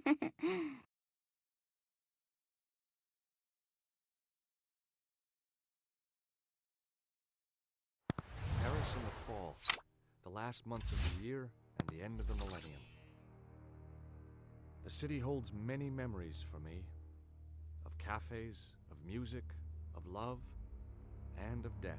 Paris in the fall, the last months of the year and the end of the millennium. The city holds many memories for me, of cafes, of music, of love, and of death.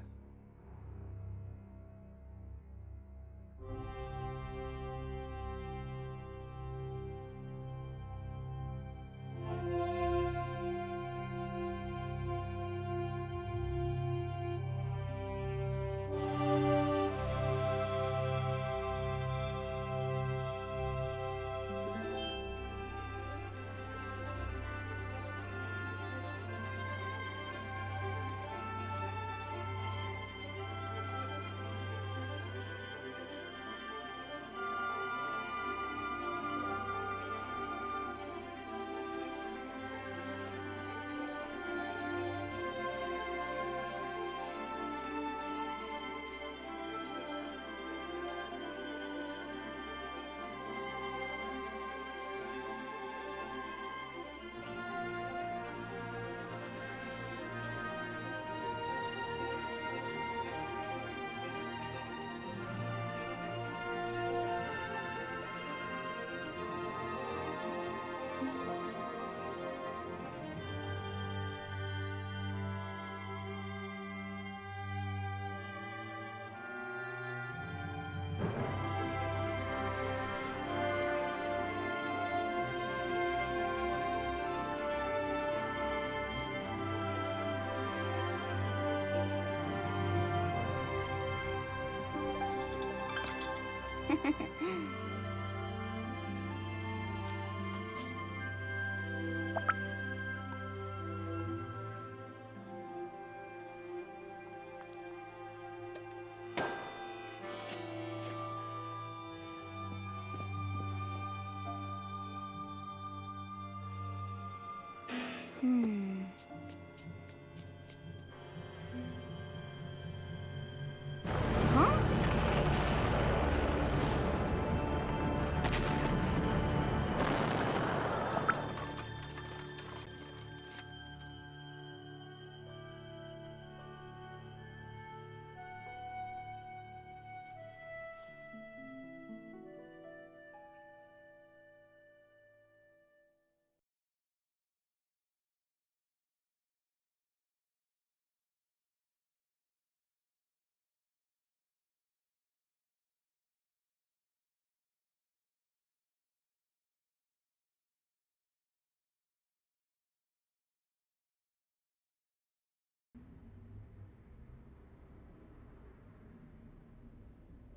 Huh?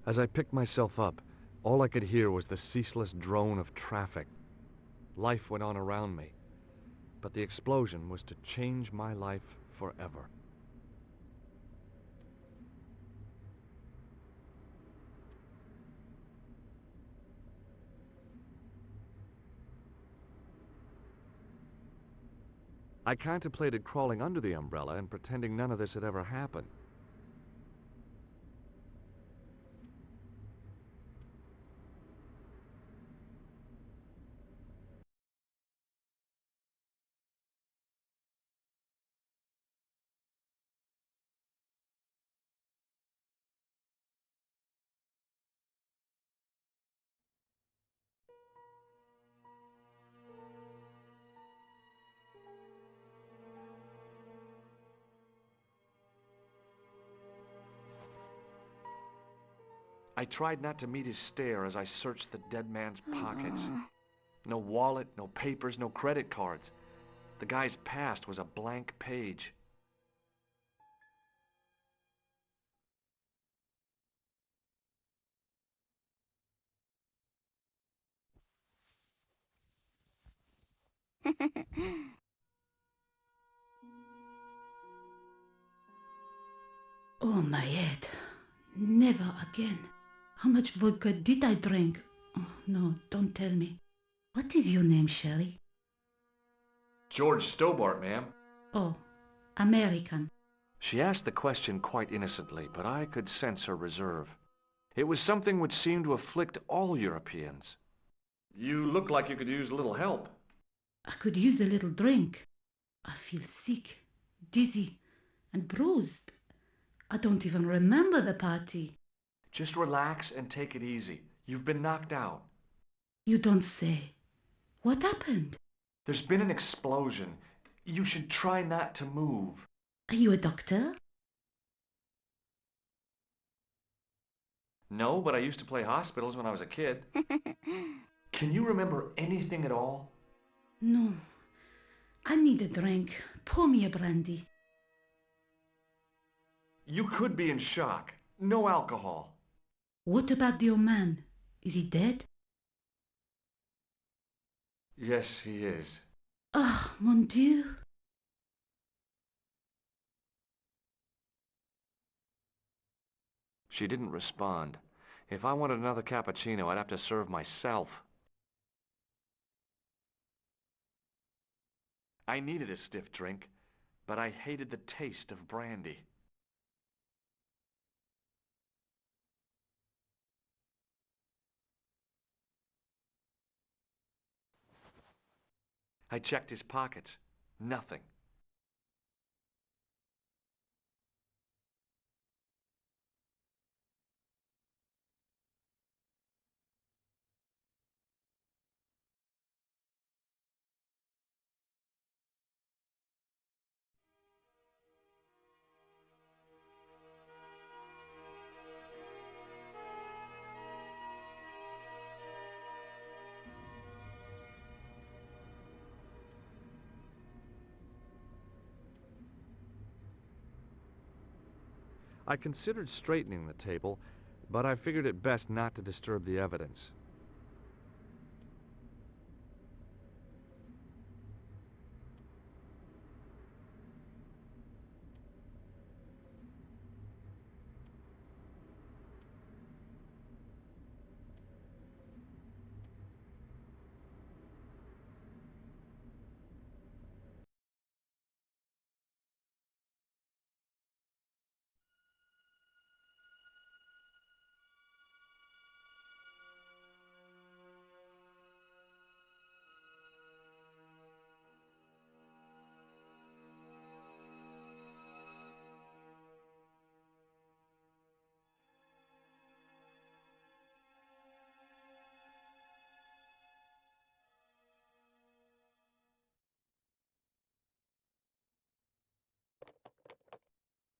As I picked myself up, all I could hear was the ceaseless drone of traffic. Life went on around me, but the explosion was to change my life forever. I contemplated crawling under the umbrella and pretending none of this had ever happened. I tried not to meet his stare as I searched the dead man's pockets. No wallet, no papers, no credit cards. The guy's past was a blank page. Oh, my head. Never again. How much vodka did I drink? Oh, no, don't tell me. What is your name, Sherry? George Stobart, ma'am. Oh, American. She asked the question quite innocently, but I could sense her reserve. It was something which seemed to afflict all Europeans. You look like you could use a little help. I could use a little drink. I feel sick, dizzy, and bruised. I don't even remember the party. Just relax and take it easy. You've been knocked out. You don't say. What happened? There's been an explosion. You should try not to move. Are you a doctor? No, but I used to play hospitals when I was a kid. Can you remember anything at all? No. I need a drink. Pour me a brandy. You could be in shock. No alcohol. What about the old man? Is he dead? Yes, he is. Ah, mon Dieu. She didn't respond. If I wanted another cappuccino, I'd have to serve myself. I needed a stiff drink, but I hated the taste of brandy. I checked his pockets. Nothing. I considered straightening the table, but I figured it best not to disturb the evidence.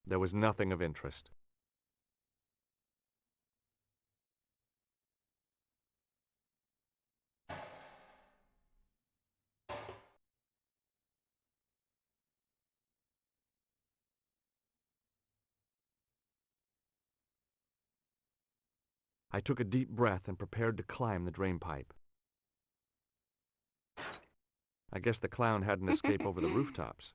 There was nothing of interest. I took a deep breath and prepared to climb the drainpipe. I guess the clown had an escape over the rooftops.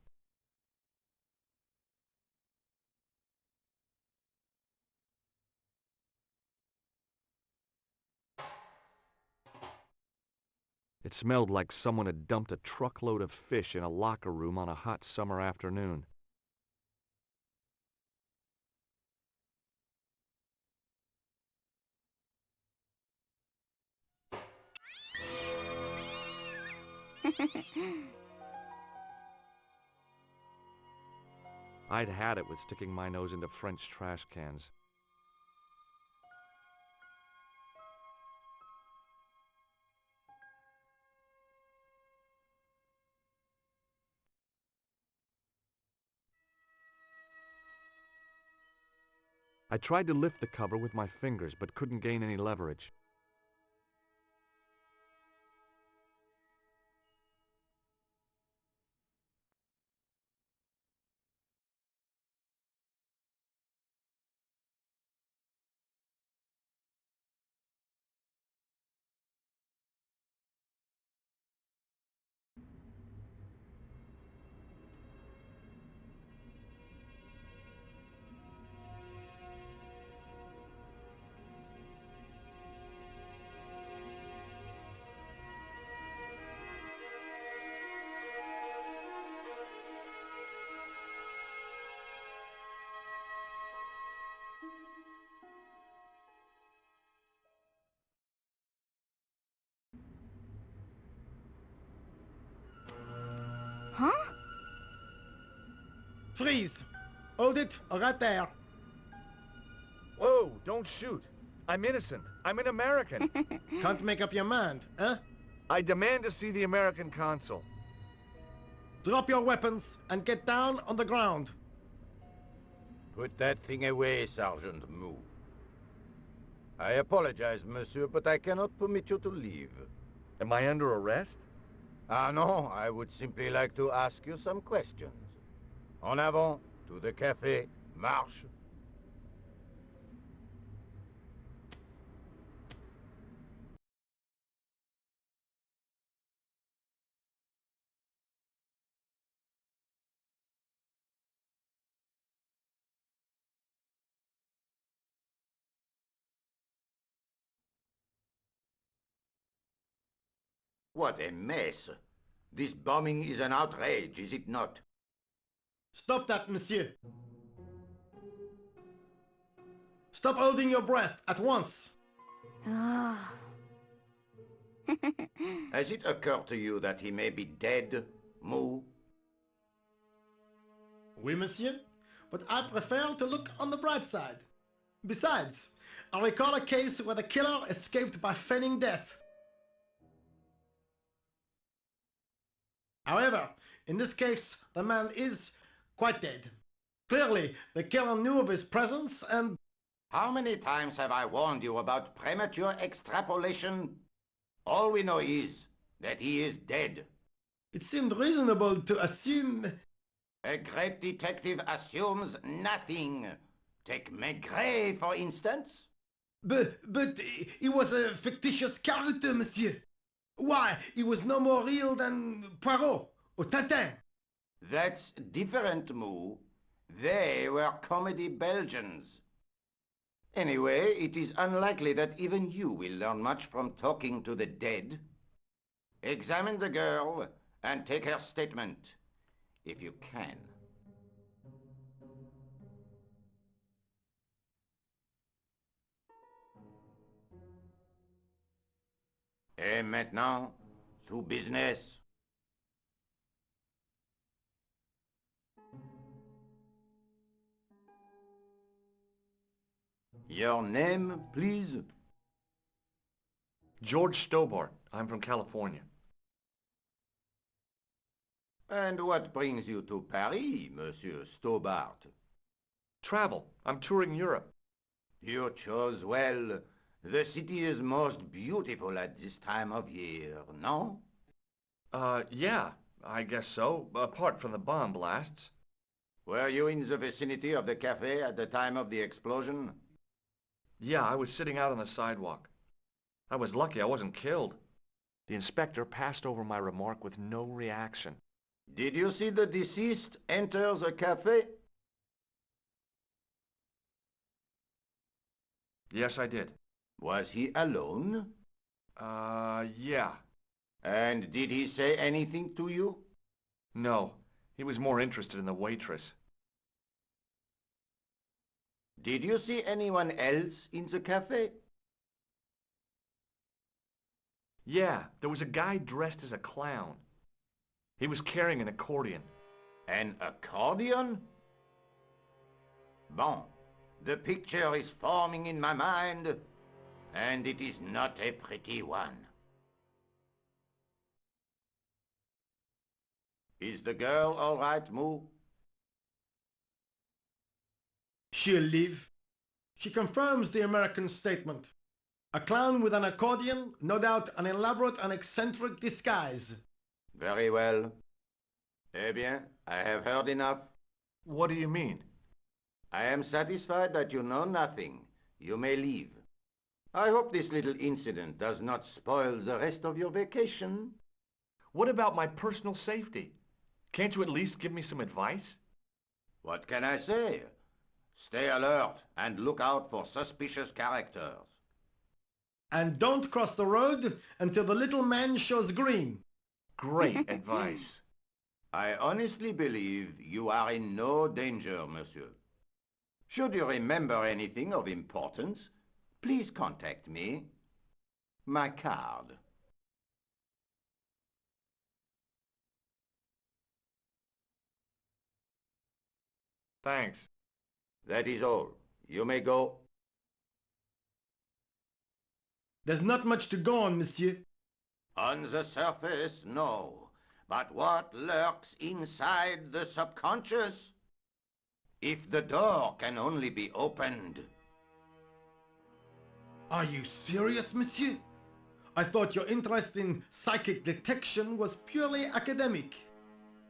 It smelled like someone had dumped a truckload of fish in a locker room on a hot summer afternoon. I'd had it with sticking my nose into French trash cans. I tried to lift the cover with my fingers, but couldn't gain any leverage. Huh? Freeze! Hold it right there. Whoa, don't shoot. I'm innocent. I'm an American. Can't make up your mind, huh? I demand to see the American consul. Drop your weapons and get down on the ground. Put that thing away, Sergeant Moo. I apologize, monsieur, but I cannot permit you to leave. Am I under arrest? Ah, no, I would simply like to ask you some questions. En avant, to the Caffe, marche. What a mess. This bombing is an outrage, is it not? Stop that, monsieur. Stop holding your breath at once. Ah. Has it occurred to you that he may be dead, Moo? Oui, monsieur, but I prefer to look on the bright side. Besides, I recall a case where the killer escaped by feigning death. However, in this case, the man is quite dead. Clearly, the killer knew of his presence and... How many times have I warned you about premature extrapolation? All we know is that he is dead. It seemed reasonable to assume... A great detective assumes nothing. Take Maigret, for instance. But he was a fictitious character, monsieur. Why, he was no more real than Poirot or Tintin. That's different, Moo. They were comedy Belgians. Anyway, it is unlikely that even you will learn much from talking to the dead. Examine the girl and take her statement, if you can. Et maintenant, to business. Your name, please? George Stobart. I'm from California. And what brings you to Paris, Monsieur Stobart? Travel. I'm touring Europe. You chose well. The city is most beautiful at this time of year, no? Yeah, I guess so, apart from the bomb blasts. Were you in the vicinity of the cafe at the time of the explosion? Yeah, I was sitting out on the sidewalk. I was lucky I wasn't killed. The inspector passed over my remark with no reaction. Did you see the deceased enter the cafe? Yes, I did. Was he alone? Yeah. And did he say anything to you? No, he was more interested in the waitress. Did you see anyone else in the cafe? Yeah, there was a guy dressed as a clown. He was carrying an accordion. An accordion? Bon, the picture is forming in my mind, and it is not a pretty one. Is the girl all right, Moo? She'll live. She confirms the American statement. A clown with an accordion, no doubt an elaborate and eccentric disguise. Very well. Eh bien, I have heard enough. What do you mean? I am satisfied that you know nothing. You may leave. I hope this little incident does not spoil the rest of your vacation. What about my personal safety? Can't you at least give me some advice? What can I say? Stay alert and look out for suspicious characters. And don't cross the road until the little man shows green. Great advice. I honestly believe you are in no danger, monsieur. Should you remember anything of importance, please contact me. My card. Thanks. That is all. You may go. There's not much to go on, monsieur. On the surface, no. But what lurks inside the subconscious? If the door can only be opened. Are you serious, monsieur? I thought your interest in psychic detection was purely academic.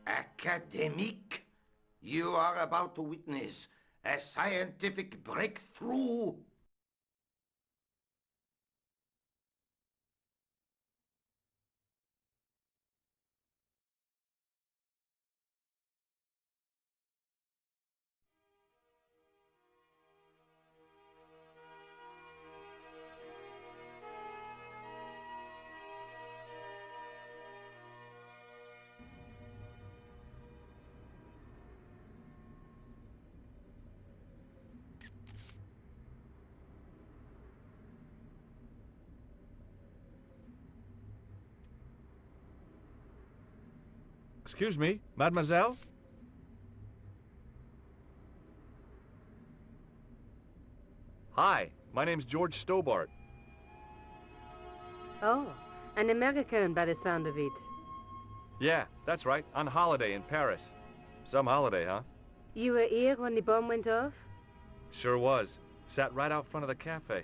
Academic? You are about to witness a scientific breakthrough. Excuse me, mademoiselle? Hi, my name's George Stobart. Oh, an American by the sound of it. Yeah, that's right, on holiday in Paris. Some holiday, huh? You were here when the bomb went off? Sure was. Sat right out front of the cafe.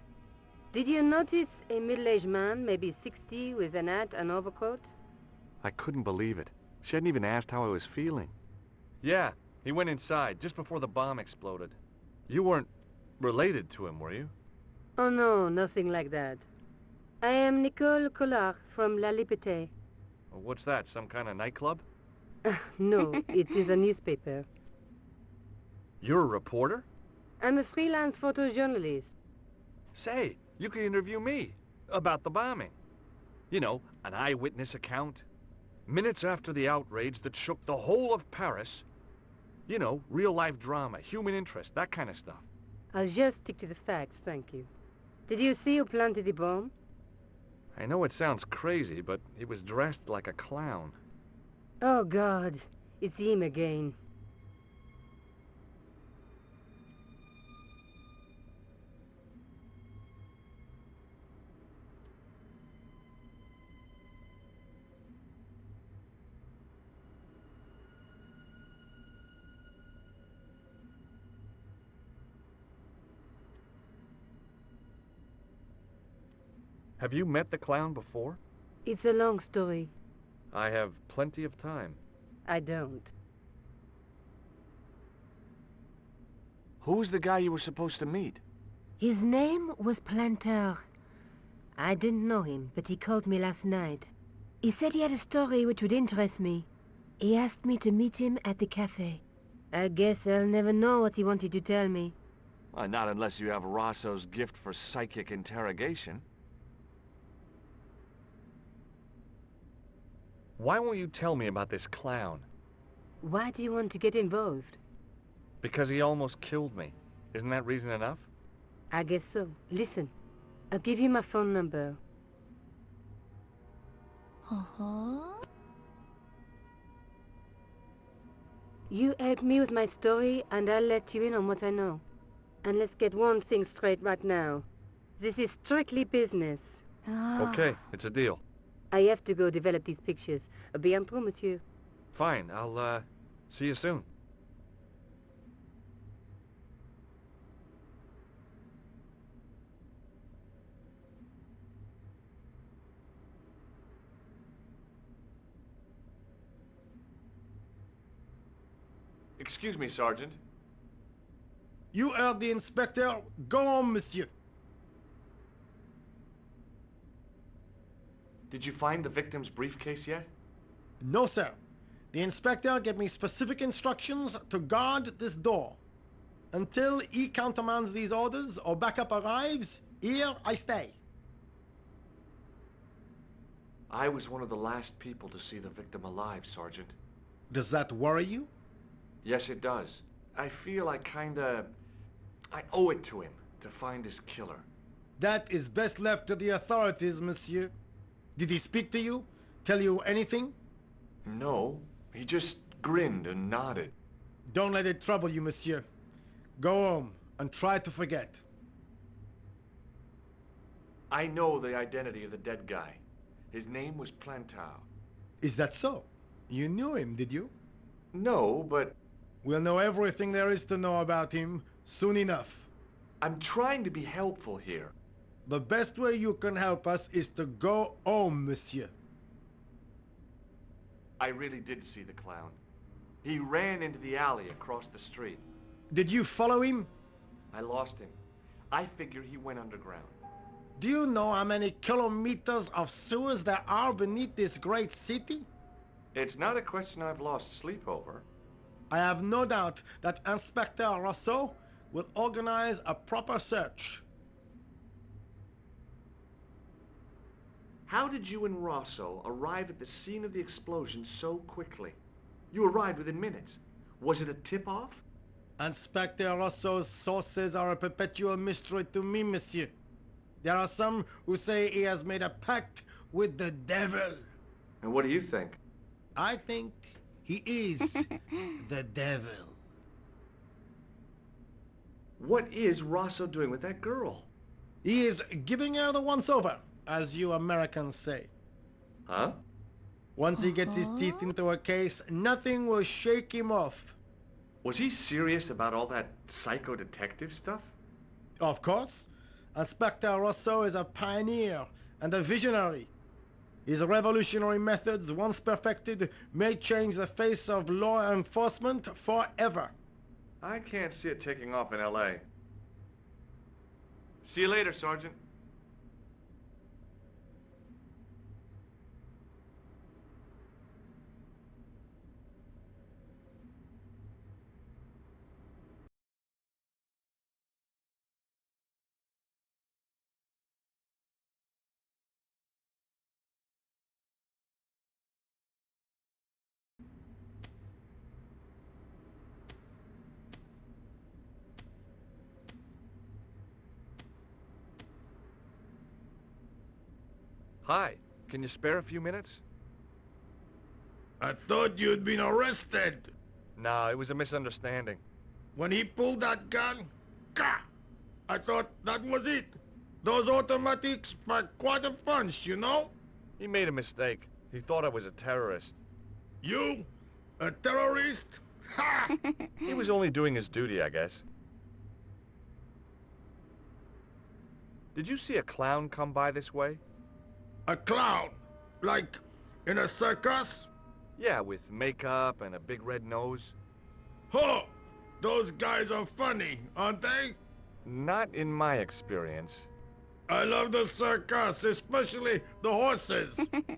Did you notice a middle-aged man, maybe 60, with an hat and overcoat? I couldn't believe it. She hadn't even asked how I was feeling. Yeah, he went inside just before the bomb exploded. You weren't related to him, were you? Oh no, nothing like that. I am Nicole Collard from La Liberté. What's that, some kind of nightclub? No, it is a newspaper. You're a reporter? I'm a freelance photojournalist. Say, you could interview me about the bombing. You know, an eyewitness account. Minutes after the outrage that shook the whole of Paris. You know, real-life drama, human interest, that kind of stuff. I'll just stick to the facts, thank you. Did you see who planted the bomb? I know it sounds crazy, but he was dressed like a clown. Oh God, it's him again. Have you met the clown before? It's a long story. I have plenty of time. I don't. Who's the guy you were supposed to meet? His name was Planter. I didn't know him, but he called me last night. He said he had a story which would interest me. He asked me to meet him at the cafe. I guess I'll never know what he wanted to tell me. Not unless you have Rosso's gift for psychic interrogation. Why won't you tell me about this clown? Why do you want to get involved? Because he almost killed me. Isn't that reason enough? I guess so. Listen, I'll give you my phone number. You help me with my story, and I'll let you in on what I know. And let's get one thing straight right now. This is strictly business. Okay, it's a deal. I have to go develop these pictures. À bientôt, monsieur. Fine, I'll, see you soon. Excuse me, Sergeant. You heard the inspector. Go on, monsieur. Did you find the victim's briefcase yet? No, sir. The inspector gave me specific instructions to guard this door. Until he countermands these orders or backup arrives, here I stay. I was one of the last people to see the victim alive, Sergeant. Does that worry you? Yes, it does. I feel I owe it to him to find his killer. That is best left to the authorities, monsieur. Did he speak to you? Tell you anything? No, he just grinned and nodded. Don't let it trouble you, monsieur. Go home and try to forget. I know the identity of the dead guy. His name was Plantar. Is that so? You knew him, did you? No, but We'll know everything there is to know about him soon enough. I'm trying to be helpful here. The best way you can help us is to go home, monsieur. I really did see the clown. He ran into the alley across the street. Did you follow him? I lost him. I figure he went underground. Do you know how many kilometers of sewers there are beneath this great city? It's not a question I've lost sleep over. I have no doubt that Inspector Rousseau will organize a proper search. How did you and Rosso arrive at the scene of the explosion so quickly? You arrived within minutes. Was it a tip-off? Inspector Rousseau's sources are a perpetual mystery to me, monsieur. There are some who say he has made a pact with the devil. And what do you think? I think he is the devil. What is Rosso doing with that girl? He is giving her the once-over, as you Americans say. Huh? Once he gets his teeth into a case, nothing will shake him off. Was he serious about all that psycho-detective stuff? Of course. Inspector Rousseau is a pioneer and a visionary. His revolutionary methods, once perfected, may change the face of law enforcement forever. I can't see it taking off in L.A. See you later, Sergeant. Hi, can you spare a few minutes? I thought you'd been arrested. No, it was a misunderstanding. When he pulled that gun, gah! I thought that was it. Those automatics pack quite a punch, you know? He made a mistake. He thought I was a terrorist. You? A terrorist? Ha! He was only doing his duty, I guess. Did you see a clown come by this way? A clown? Like in a circus? Yeah, with makeup and a big red nose. Ho! Those guys are funny, aren't they? Not in my experience. I love the circus, especially the horses.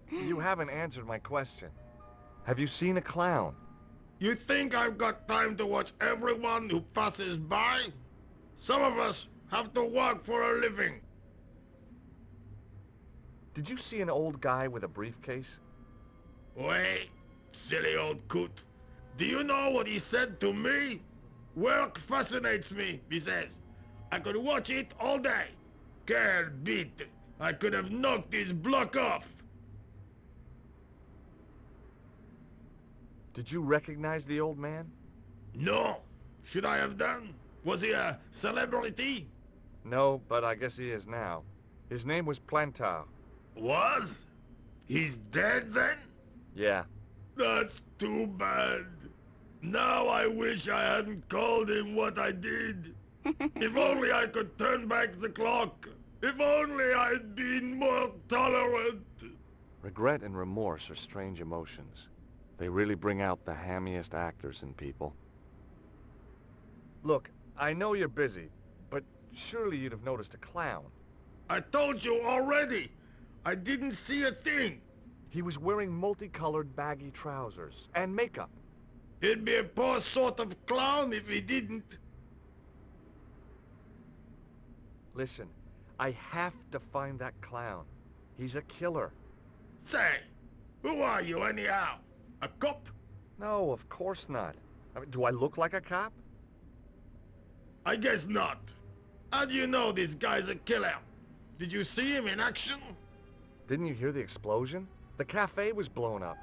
You haven't answered my question. Have you seen a clown? You think I've got time to watch everyone who passes by? Some of us have to work for a living. Did you see an old guy with a briefcase? Wait, silly old coot. Do you know what he said to me? Work fascinates me, he says. I could watch it all day. Quel bit. I could have knocked his block off. Did you recognize the old man? No. Should I have done? Was he a celebrity? No, but I guess he is now. His name was Plantar. Was? He's dead then? Yeah. That's too bad. Now I wish I hadn't called him what I did. If only I could turn back the clock. If only I'd been more tolerant. Regret and remorse are strange emotions. They really bring out the hammiest actors in people. Look, I know you're busy, but surely you'd have noticed a clown. I told you already. I didn't see a thing. He was wearing multicolored baggy trousers and makeup. He'd be a poor sort of clown if he didn't. Listen, I have to find that clown. He's a killer. Say, who are you anyhow? A cop? No, of course not. I mean, do I look like a cop? I guess not. How do you know this guy's a killer? Did you see him in action? Didn't you hear the explosion? The cafe was blown up.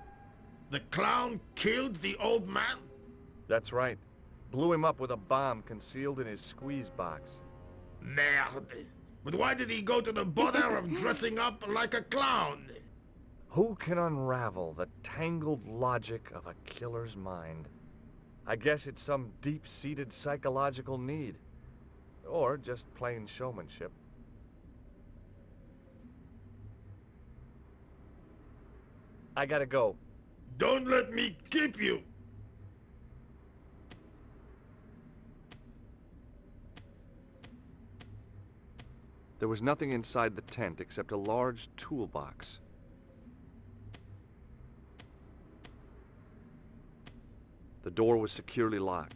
The clown killed the old man? That's right. Blew him up with a bomb concealed in his squeeze box. Merde. But why did he go to the bother of dressing up like a clown? Who can unravel the tangled logic of a killer's mind? I guess it's some deep-seated psychological need. Or just plain showmanship. I gotta go. Don't let me keep you. There was nothing inside the tent except a large toolbox. The door was securely locked.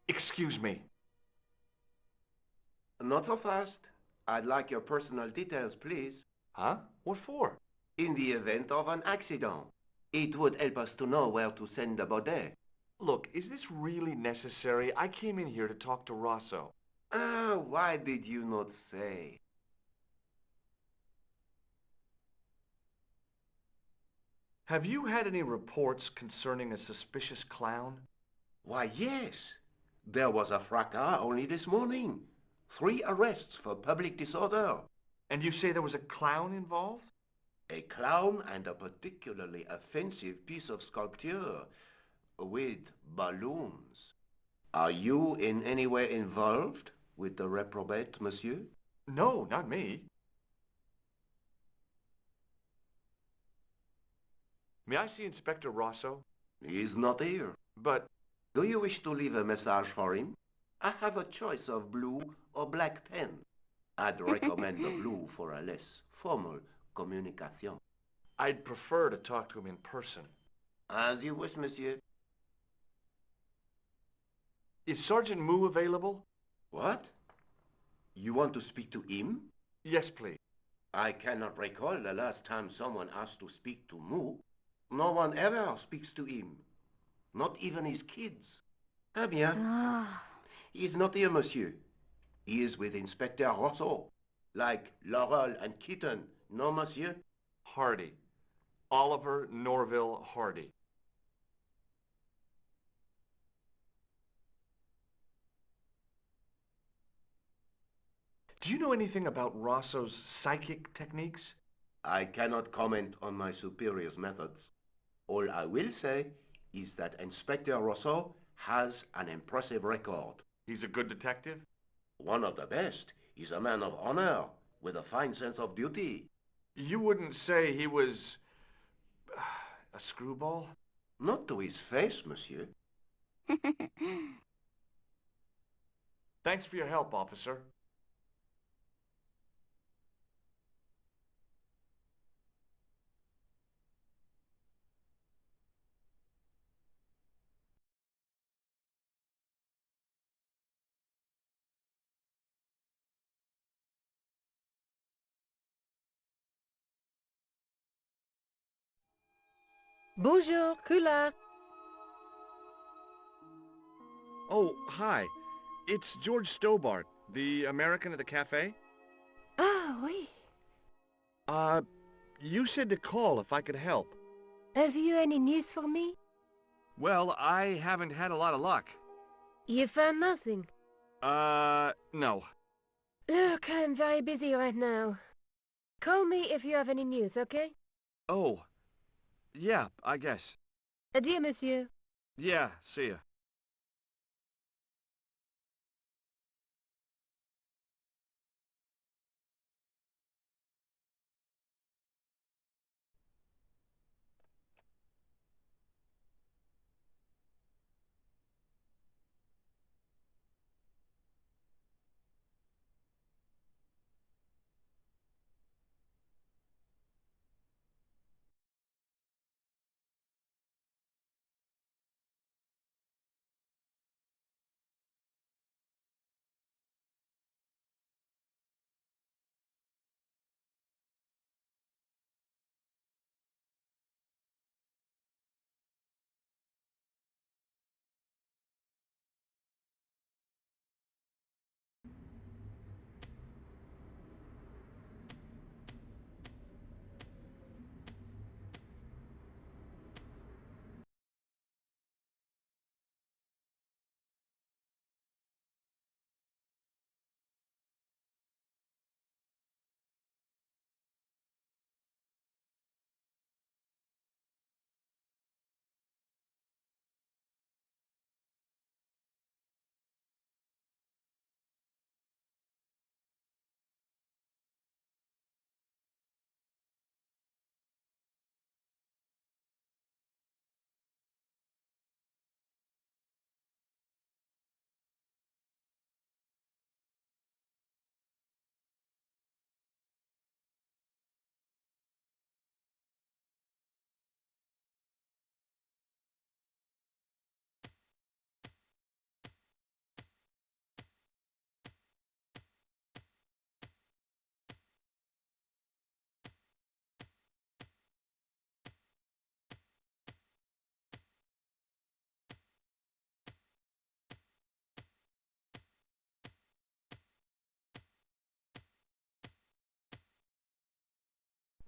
Excuse me. Not so fast. I'd like your personal details, please. Huh? What for? In the event of an accident. It would help us to know where to send the body. Look, is this really necessary? I came in here to talk to Rosso. Why did you not say? Have you had any reports concerning a suspicious clown? Why, yes. There was a fracas only this morning. 3 arrests for public disorder. And you say there was a clown involved? A clown and a particularly offensive piece of sculpture with balloons. Are you in any way involved with the reprobate, monsieur? No, not me. May I see Inspector Rosso? He is not here. But... Do you wish to leave a message for him? I have a choice of blue or black pen. I'd recommend the blue for a less formal communication. I'd prefer to talk to him in person. As you wish, monsieur. Is Sergeant Moo available? What? You want to speak to him? Yes, please. I cannot recall the last time someone asked to speak to Moo. No one ever speaks to him. Not even his kids. Eh bien. Ah. He is not here, monsieur. He is with Inspector Rosso. Like Laurel and Kitten, no, monsieur? Hardy. Oliver Norville Hardy. Do you know anything about Rosso's psychic techniques? I cannot comment on my superior's methods. All I will say is that Inspector Rosso has an impressive record. He's a good detective? One of the best. He's a man of honor, with a fine sense of duty. You wouldn't say he was... a screwball? Not to his face, monsieur. Thanks for your help, officer. Bonjour, Kula. Oh, hi. It's George Stobart, the American at the cafe. Ah, oui. You said to call if I could help. Have you any news for me? Well, I haven't had a lot of luck. You found nothing? No. Look, I'm very busy right now. Call me if you have any news, okay? Oh. Yeah, I guess. Adieu, monsieur. Yeah, see ya.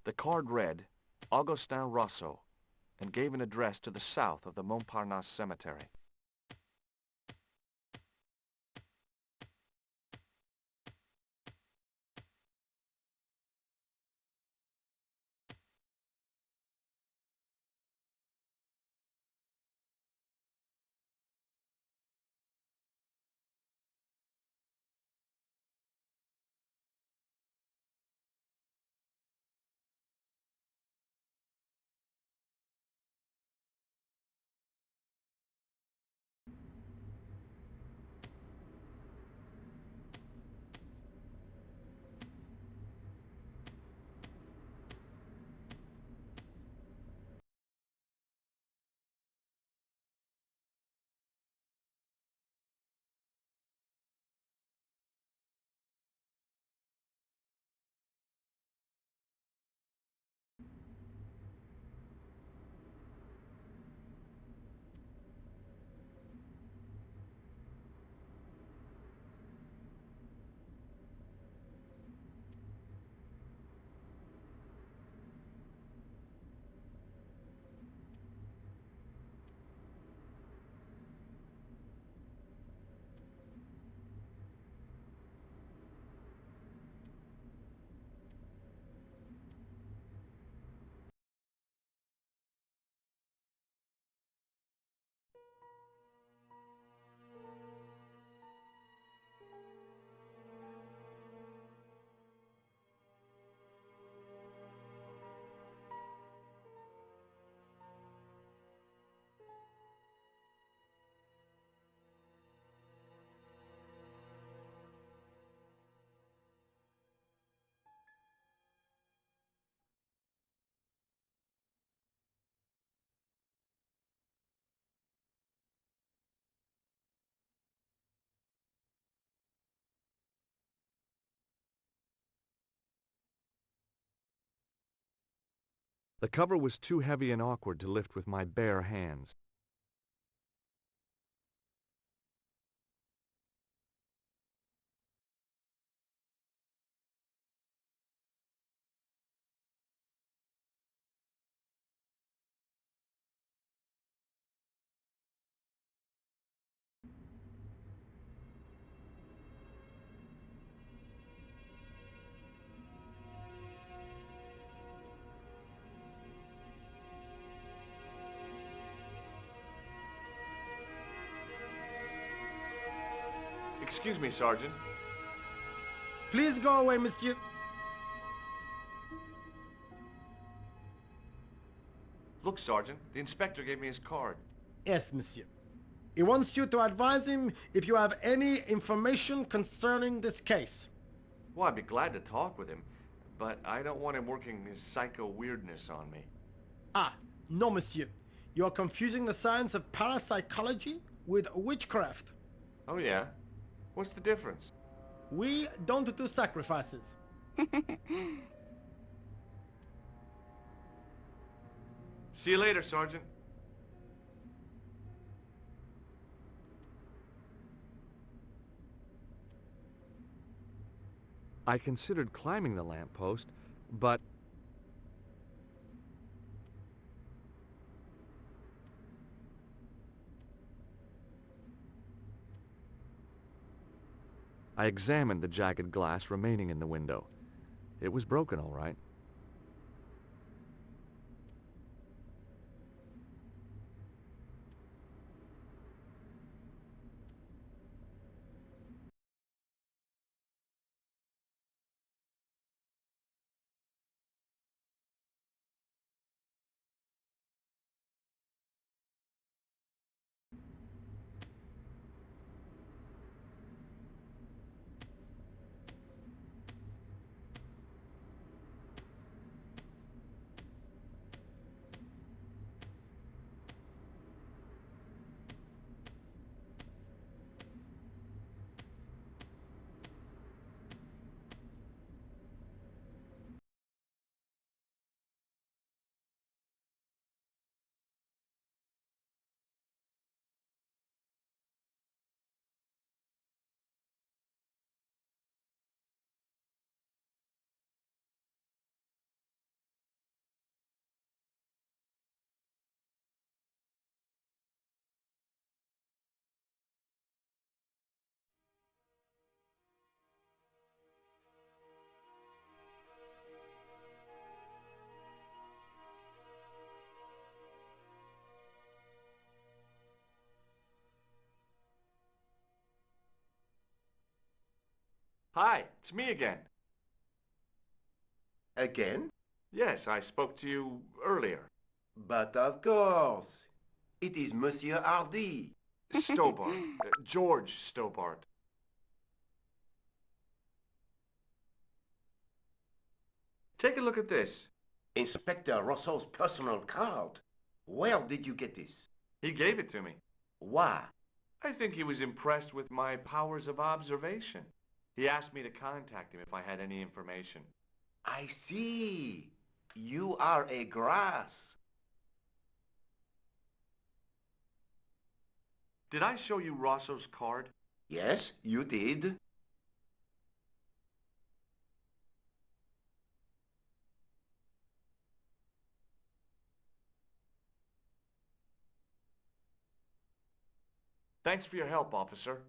The card read, Augustin Rosso, and gave an address to the south of the Montparnasse Cemetery. The cover was too heavy and awkward to lift with my bare hands. Excuse me, Sergeant. Please go away, monsieur. Look, Sergeant, the inspector gave me his card. Yes, monsieur. He wants you to advise him if you have any information concerning this case. Well, I'd be glad to talk with him, but I don't want him working his psycho weirdness on me. Ah, no, monsieur. You are confusing the science of parapsychology with witchcraft. Oh, yeah? What's the difference? We don't do sacrifices. See you later, Sergeant. I considered climbing the lamppost, but I examined the jagged glass remaining in the window. It was broken, all right. Hi, it's me again. Again? Yes, I spoke to you earlier. But of course. It is Monsieur Hardy. Stobart. George Stobart. Take a look at this. Inspector Rousseau's personal card. Where did you get this? He gave it to me. Why? I think he was impressed with my powers of observation. He asked me to contact him if I had any information. I see. You are a grass. Did I show you Rosso's card? Yes, you did. Thanks for your help, officer.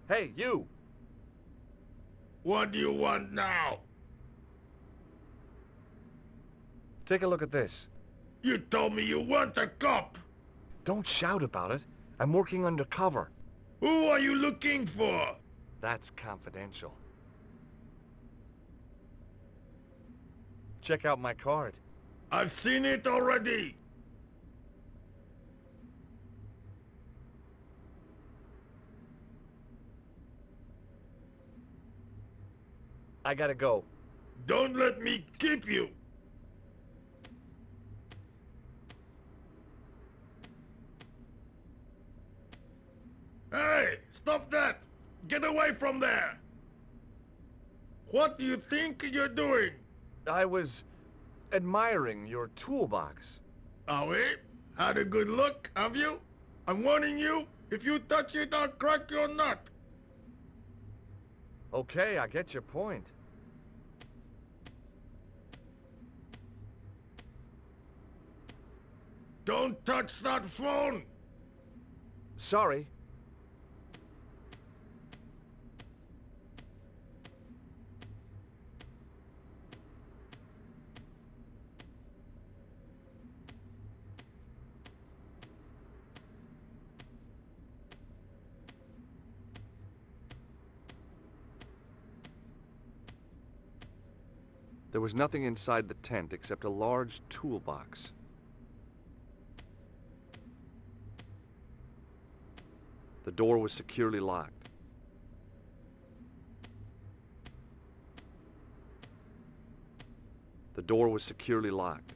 Hey, you! What do you want now? Take a look at this. You told me you weren't a cop. Don't shout about it. I'm working undercover. Who are you looking for? That's confidential. Check out my card. I've seen it already. I gotta go. Don't let me keep you. Hey, stop that! Get away from there! What do you think you're doing? I was admiring your toolbox. Oh, eh? Had a good look, have you? I'm warning you, if you touch it, I'll crack your nut. Okay, I get your point. Don't touch that phone! Sorry. There was nothing inside the tent except a large toolbox. The door was securely locked. The door was securely locked.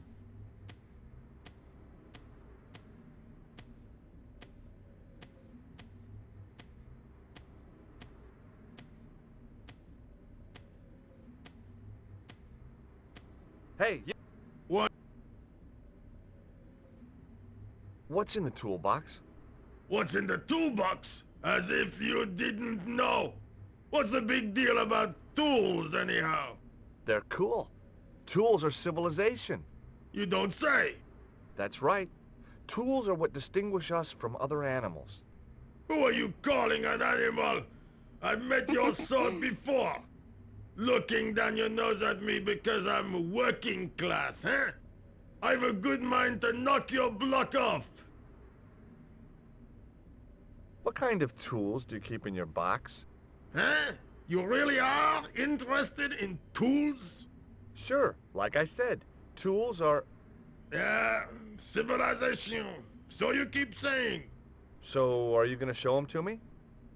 Hey, you... What? What's in the toolbox? What's in the toolbox? As if you didn't know. What's the big deal about tools, anyhow? They're cool. Tools are civilization. You don't say. That's right. Tools are what distinguish us from other animals. Who are you calling an animal? I've met your sort before. Looking down your nose at me because I'm working class, huh? I've a good mind to knock your block off. What kind of tools do you keep in your box? Huh? You really are interested in tools? Sure, like I said, tools are... Yeah, civilization. So you keep saying. So, are you gonna show them to me?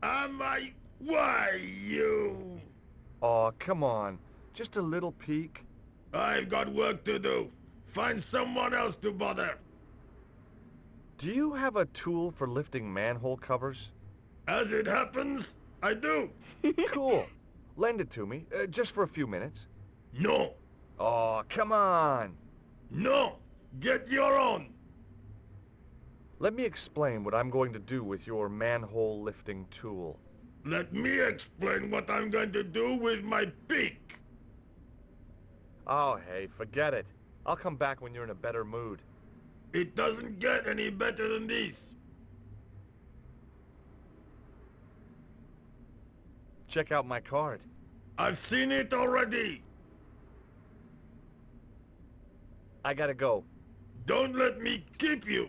Am I? Why, you? Aw, come on. Just a little peek. I've got work to do. Find someone else to bother. Do you have a tool for lifting manhole covers? As it happens, I do. Cool. Lend it to me, just for a few minutes. No. Aw, come on. No. Get your own. Let me explain what I'm going to do with your manhole lifting tool. Let me explain what I'm going to do with my beak. Oh, hey, forget it. I'll come back when you're in a better mood. It doesn't get any better than this. Check out my card. I've seen it already. I gotta go. Don't let me keep you.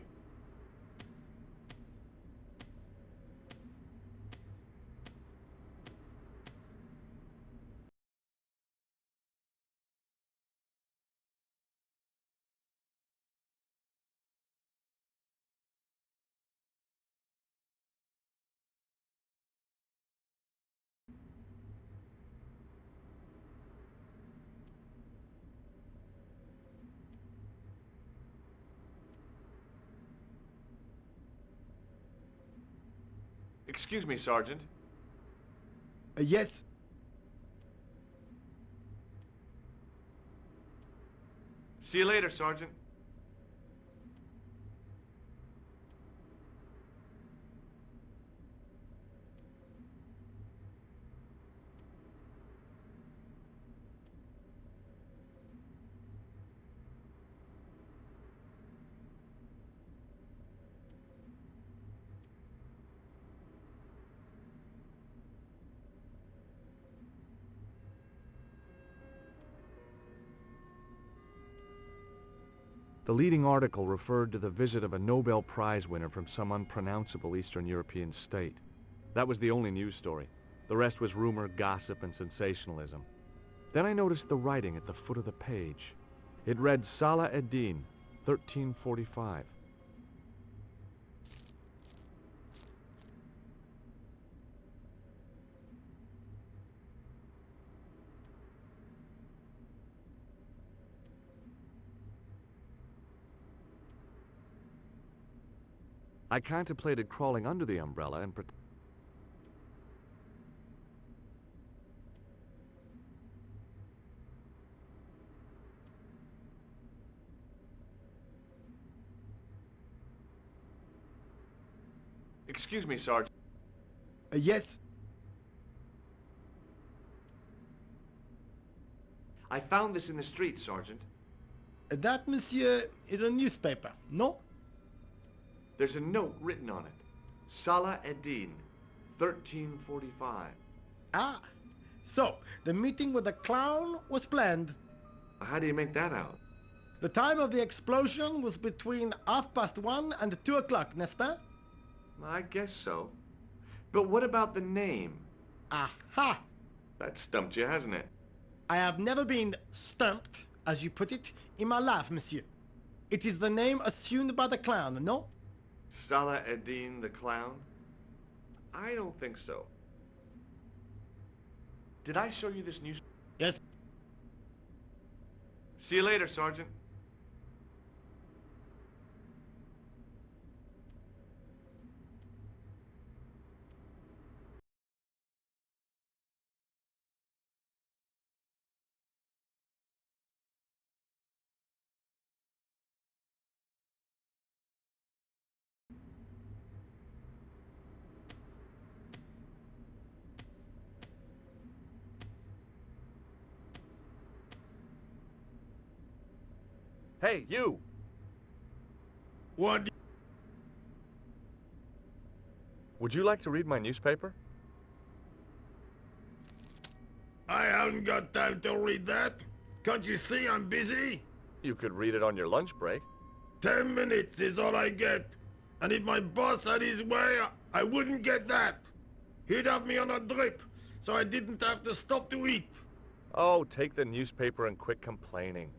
Excuse me, Sergeant. Yes. See you later, Sergeant. The leading article referred to the visit of a Nobel Prize winner from some unpronounceable Eastern European state. That was the only news story. The rest was rumor, gossip, and sensationalism. Then I noticed the writing at the foot of the page. It read Salah ad-Din, 1345. I contemplated crawling under the umbrella and Excuse me, Sergeant. Yes. I found this in the street, Sergeant. That, monsieur, is a newspaper, no? There's a note written on it. Salah ad-Din, 1345. Ah, so the meeting with the clown was planned. How do you make that out? The time of the explosion was between 1:30 and 2 o'clock, n'est-ce pas? I guess so. But what about the name? Aha! That stumped you, hasn't it? I have never been stumped, as you put it, in my life, monsieur. It is the name assumed by the clown, no? Salah ad-Din the clown? I don't think so. Did I show you this news? Yes. See you later, Sergeant. Hey, you! What? Would you like to read my newspaper? I haven't got time to read that. Can't you see I'm busy? You could read it on your lunch break. 10 minutes is all I get. And if my boss had his way, I wouldn't get that. He'd have me on a drip, so I didn't have to stop to eat. Oh, take the newspaper and quit complaining.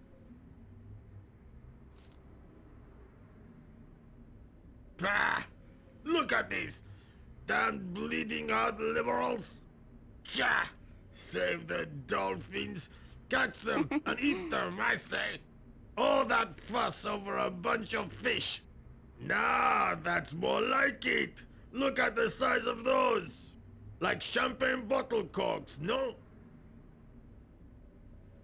Bah! Look at this. Damn bleeding heart liberals. Tcha! Save the dolphins. Catch them and eat them, I say. All that fuss over a bunch of fish. Nah, that's more like it. Look at the size of those. Like champagne bottle corks, no?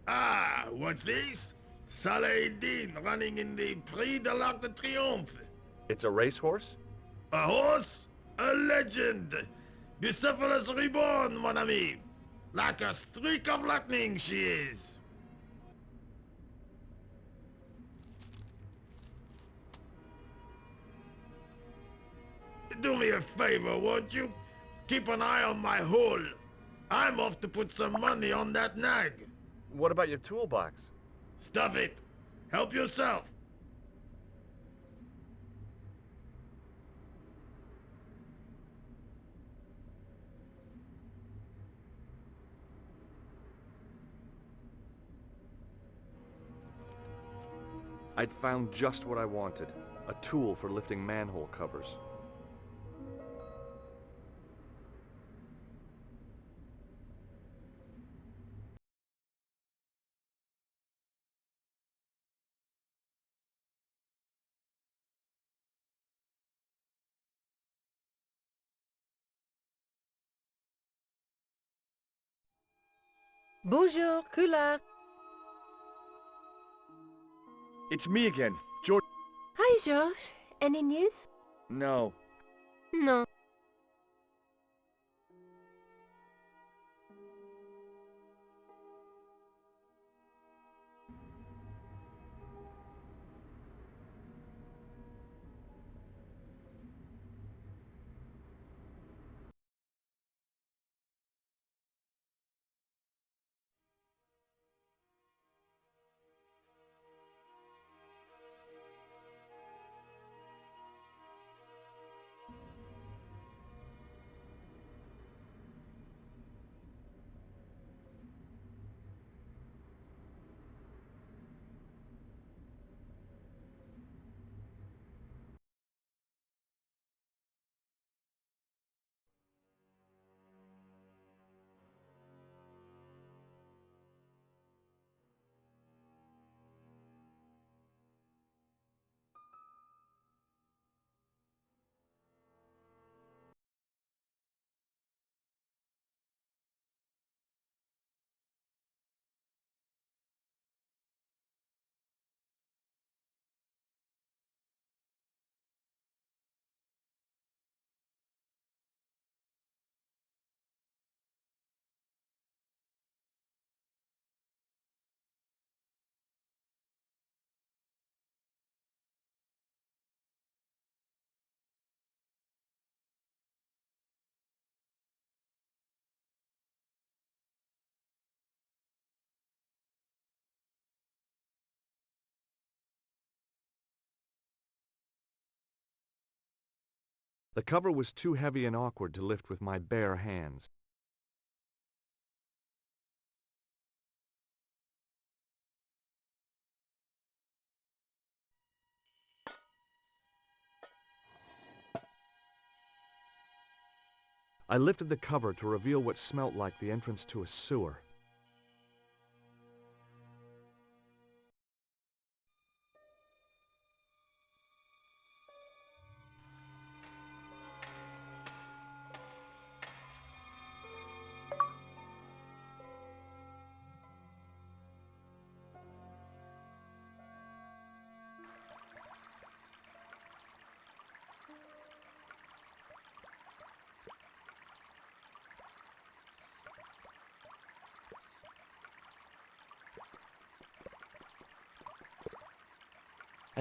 Ah, what's this? Saladin running in the Prix de l'Arc de Triomphe. It's a racehorse? A horse? A legend. Bucephalus reborn, mon ami. Like a streak of lightning she is. Do me a favor, won't you? Keep an eye on my hole. I'm off to put some money on that nag. What about your toolbox? Stuff it. Help yourself. I'd found just what I wanted. A tool for lifting manhole covers. Bonjour, Kula. It's me again, George. Hi, George. Any news? No. No. The cover was too heavy and awkward to lift with my bare hands. I lifted the cover to reveal what smelt like the entrance to a sewer.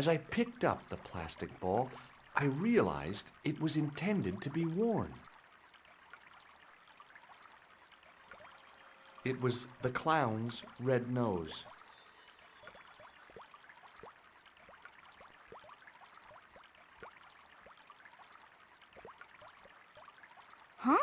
As I picked up the plastic ball, I realized it was intended to be worn. It was the clown's red nose. Huh?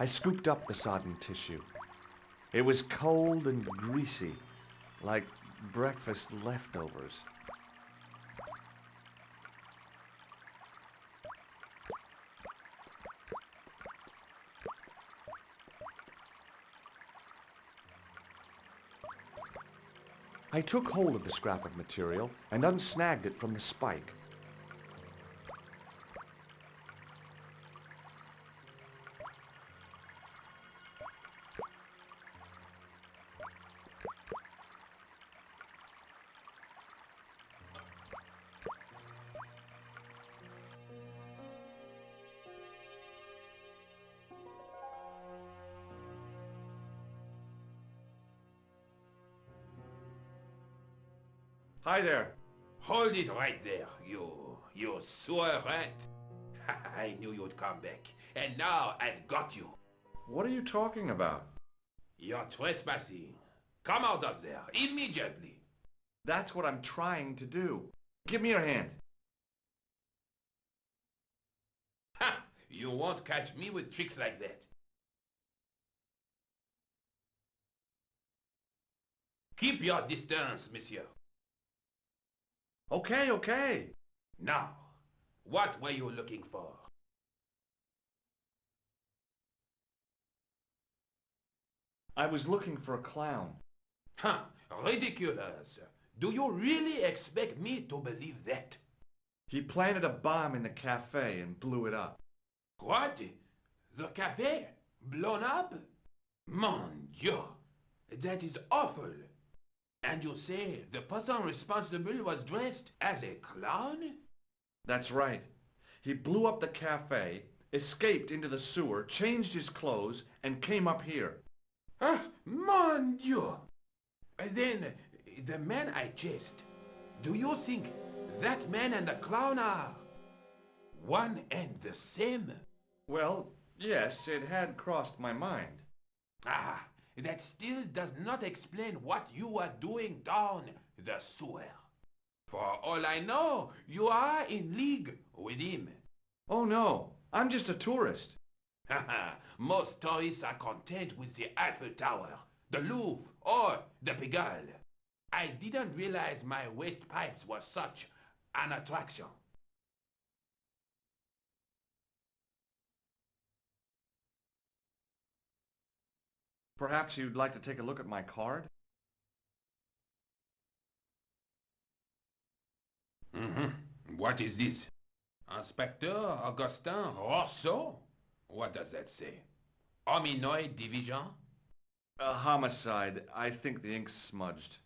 I scooped up the sodden tissue. It was cold and greasy, like breakfast leftovers. I took hold of the scrap of material and unsnagged it from the spike. Hi there. Hold it right there, you sewer rat. I knew you'd come back, and now I've got you. What are you talking about? You're trespassing. Come out of there, immediately. That's what I'm trying to do. Give me your hand. Ha! You won't catch me with tricks like that. Keep your distance, monsieur. Okay, okay. Now, what were you looking for? I was looking for a clown. Huh, ridiculous. Do you really expect me to believe that? He planted a bomb in the cafe and blew it up. What? The cafe? Blown up? Mon Dieu, that is awful. And you say the person responsible was dressed as a clown? That's right. He blew up the cafe, escaped into the sewer, changed his clothes, and came up here. Ah, mon Dieu! Then, the man I chased, do you think that man and the clown are one and the same? Well, yes, it had crossed my mind. Ah, that still does not explain what you are doing down the sewer. For all I know, you are in league with him. Oh no, I'm just a tourist. Haha, most tourists are content with the Eiffel Tower, the Louvre, or the Pigalle. I didn't realize my waste pipes were such an attraction. Perhaps you'd like to take a look at my card? What is this? Inspector Augustin Rousseau? What does that say? Hominoid Division? A homicide. I think the ink's smudged.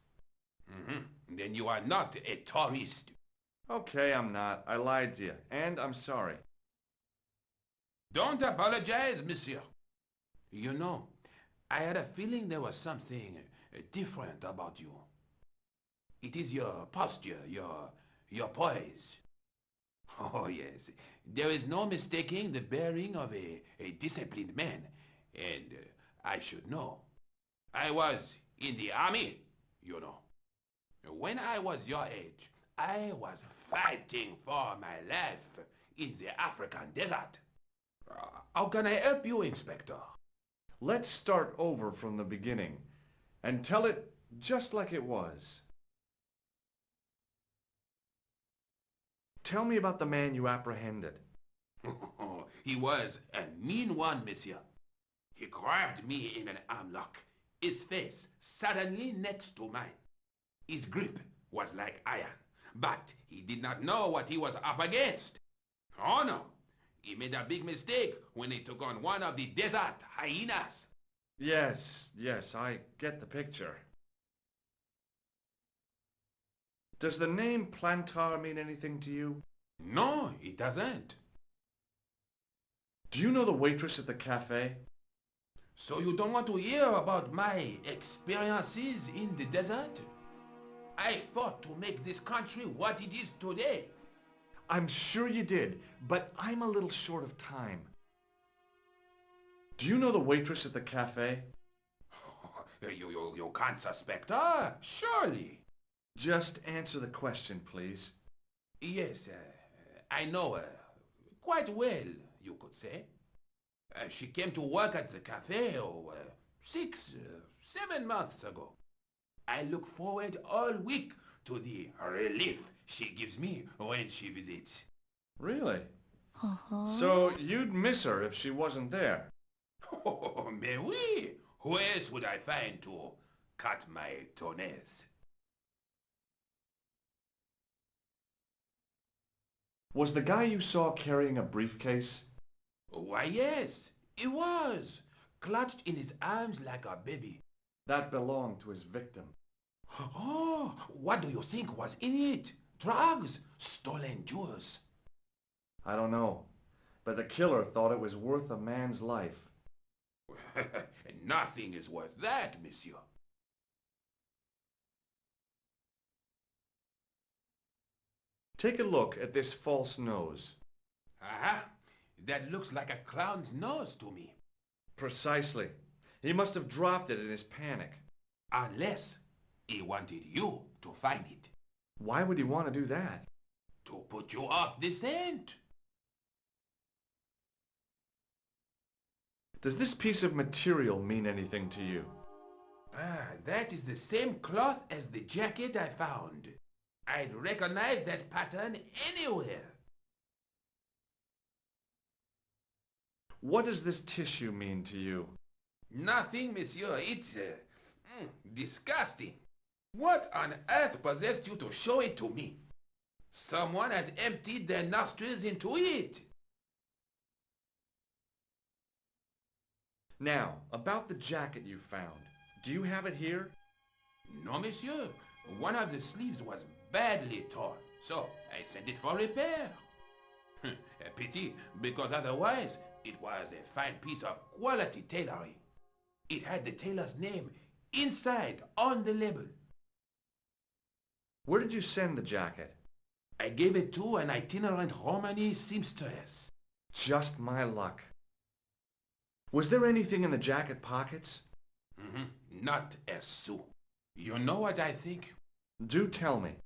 Then you are not a tourist. Okay, I'm not. I lied to you, and I'm sorry. Don't apologize, monsieur. You know, I had a feeling there was something different about you. It is your posture, your poise. Oh, yes. There is no mistaking the bearing of a disciplined man. And I should know. I was in the army, you know. When I was your age, I was fighting for my life in the African desert. How can I help you, Inspector? Let's start over from the beginning and tell it just like it was. Tell me about the man you apprehended. He was a mean one, monsieur. He grabbed me in an armlock, his face suddenly next to mine. His grip was like iron, but he did not know what he was up against. Oh no, he made a big mistake when he took on one of the desert hyenas. Yes, I get the picture. Does the name Plantar mean anything to you? No, it doesn't. Do you know the waitress at the cafe? So you don't want to hear about my experiences in the desert? I fought to make this country what it is today. I'm sure you did, but I'm a little short of time. Do you know the waitress at the cafe? You can't suspect her, surely. Just answer the question, please. Yes, I know her. Quite well, you could say. She came to work at the cafe 7 months ago. I look forward all week to the relief she gives me when she visits. Really? Uh-huh. So you'd miss her if she wasn't there? Oh, mais oui! Who else would I find to cut my toenails? Was the guy you saw carrying a briefcase? Why, yes, he was, clutched in his arms like a baby. That belonged to his victim. Oh, what do you think was in it? Drugs? Stolen jewels? I don't know, but the killer thought it was worth a man's life. Nothing is worth that, monsieur. Take a look at this false nose. Aha! That looks like a clown's nose to me. Precisely. He must have dropped it in his panic. Unless he wanted you to find it. Why would he want to do that? To put you off the scent. Does this piece of material mean anything to you? That is the same cloth as the jacket I found. I'd recognize that pattern anywhere. What does this tissue mean to you? Nothing, monsieur. It's disgusting. What on earth possessed you to show it to me? Someone has emptied their nostrils into it. Now, about the jacket you found. Do you have it here? No, monsieur. One of the sleeves was badly torn, so I sent it for repair. A pity, because otherwise it was a fine piece of quality tailoring. It had the tailor's name inside on the label. Where did you send the jacket? I gave it to an itinerant Romany seamstress. Just my luck. Was there anything in the jacket pockets? Not a sou. You know what I think? Do tell me.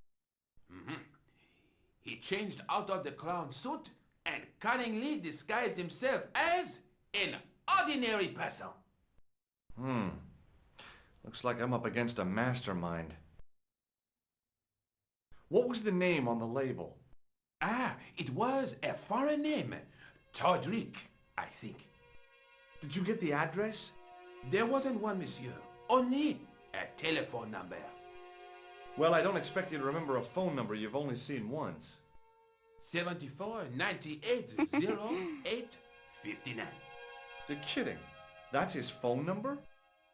He changed out of the clown suit and cunningly disguised himself as an ordinary person. Looks like I'm up against a mastermind. What was the name on the label? It was a foreign name. Todrick, I think. Did you get the address? There wasn't one, monsieur. Only a telephone number. Well, I don't expect you to remember a phone number you've only seen once. 74 98 08 59. You're kidding. That's his phone number?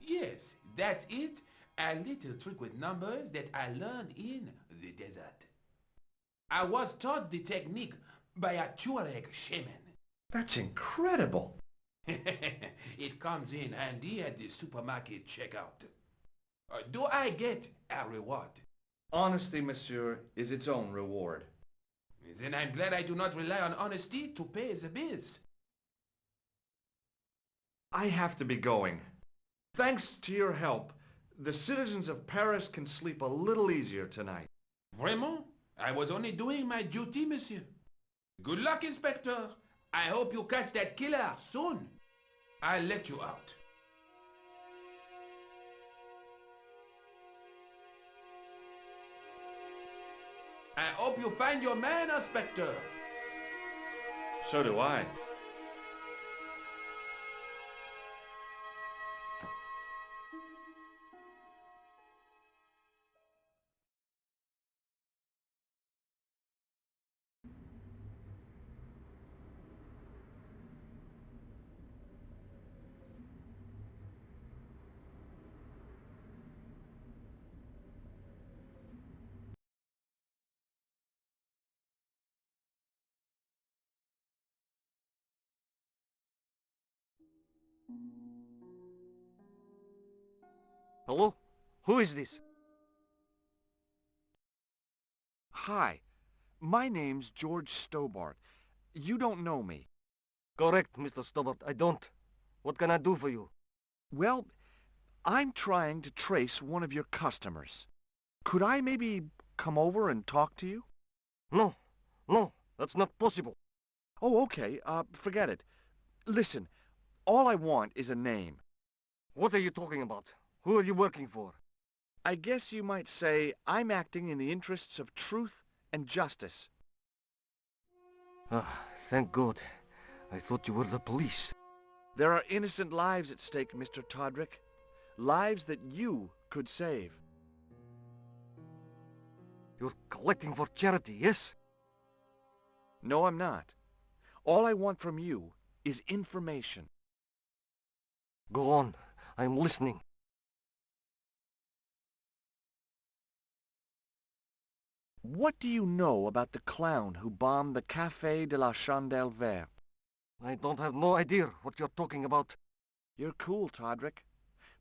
Yes, that's it. A little trick with numbers that I learned in the desert. I was taught the technique by a Tuareg shaman. That's incredible. It comes in handy at the supermarket checkout. Do I get a reward? Honesty, monsieur, is its own reward. Then I'm glad I do not rely on honesty to pay the bills. I have to be going. Thanks to your help, the citizens of Paris can sleep a little easier tonight. Vraiment? I was only doing my duty, monsieur. Good luck, Inspector. I hope you catch that killer soon. I'll let you out. I hope you find your man, Inspector. So do I. Hello? Who is this? Hi, my name's George Stobart. You don't know me. Correct, Mr. Stobart. I don't. What can I do for you? Well, I'm trying to trace one of your customers. Could I maybe come over and talk to you? No, that's not possible. Oh, okay. Forget it. Listen, all I want is a name. What are you talking about? Who are you working for? I guess you might say I'm acting in the interests of truth and justice. Ah, thank God. I thought you were the police. There are innocent lives at stake, Mr. Todrick. Lives that you could save. You're collecting for charity, yes? No, I'm not. All I want from you is information. Go on. I'm listening. What do you know about the clown who bombed the Café de la Chandelle Verte? I don't have no idea what you're talking about. You're cool, Todrick.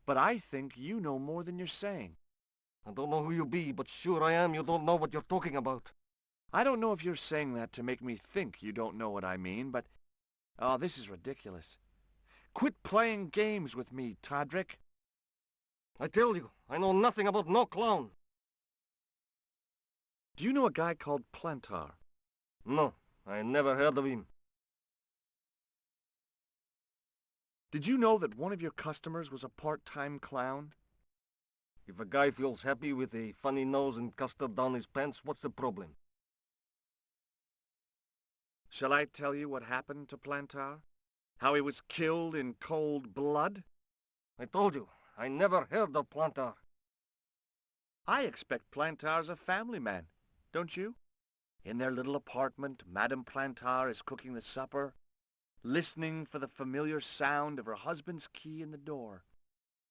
But I think you know more than you're saying. I don't know who you be, but sure I am you don't know what you're talking about. I don't know if you're saying that to make me think you don't know what I mean, but... Oh, this is ridiculous. Quit playing games with me, Todrick. I tell you, I know nothing about no clown. Do you know a guy called Plantar? No, I never heard of him. Did you know that one of your customers was a part-time clown? If a guy feels happy with a funny nose and custard down his pants, what's the problem? Shall I tell you what happened to Plantar? How he was killed in cold blood? I told you, I never heard of Plantar. I expect Plantar's a family man, don't you? In their little apartment, Madame Plantar is cooking the supper, listening for the familiar sound of her husband's key in the door.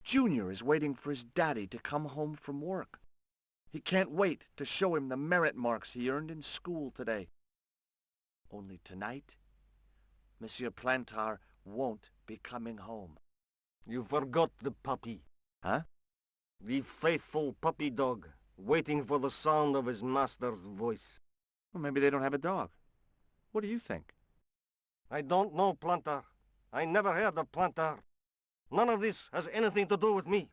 Junior is waiting for his daddy to come home from work. He can't wait to show him the merit marks he earned in school today. Only tonight, Monsieur Plantar won't be coming home. You forgot the puppy. Huh? The faithful puppy dog, waiting for the sound of his master's voice. Well, maybe they don't have a dog. What do you think? I don't know Plantar. I never heard of Plantar. None of this has anything to do with me.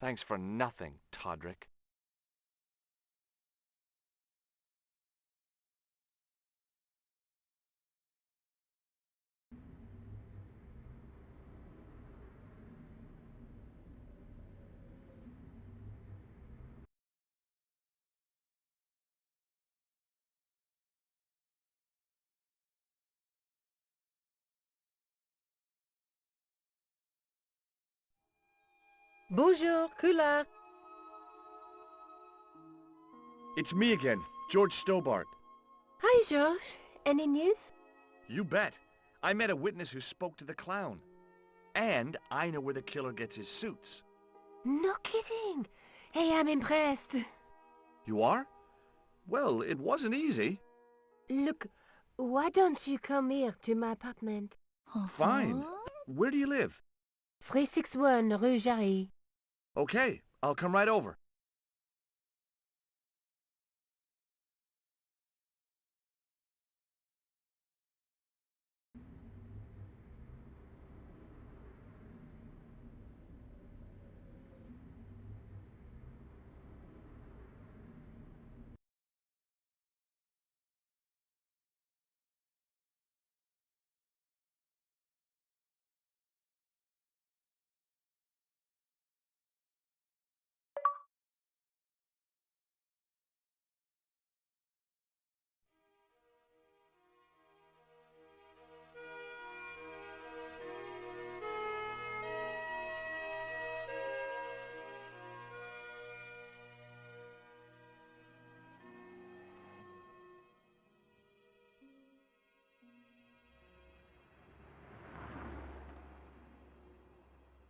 Thanks for nothing, Todrick. Bonjour, Kula. It's me again, George Stobart. Hi, George. Any news? You bet. I met a witness who spoke to the clown. And I know where the killer gets his suits. No kidding. Hey, I'm impressed. You are? Well, it wasn't easy. Look, why don't you come here to my apartment? Fine. Where do you live? 361 Rue Jarry. Okay, I'll come right over.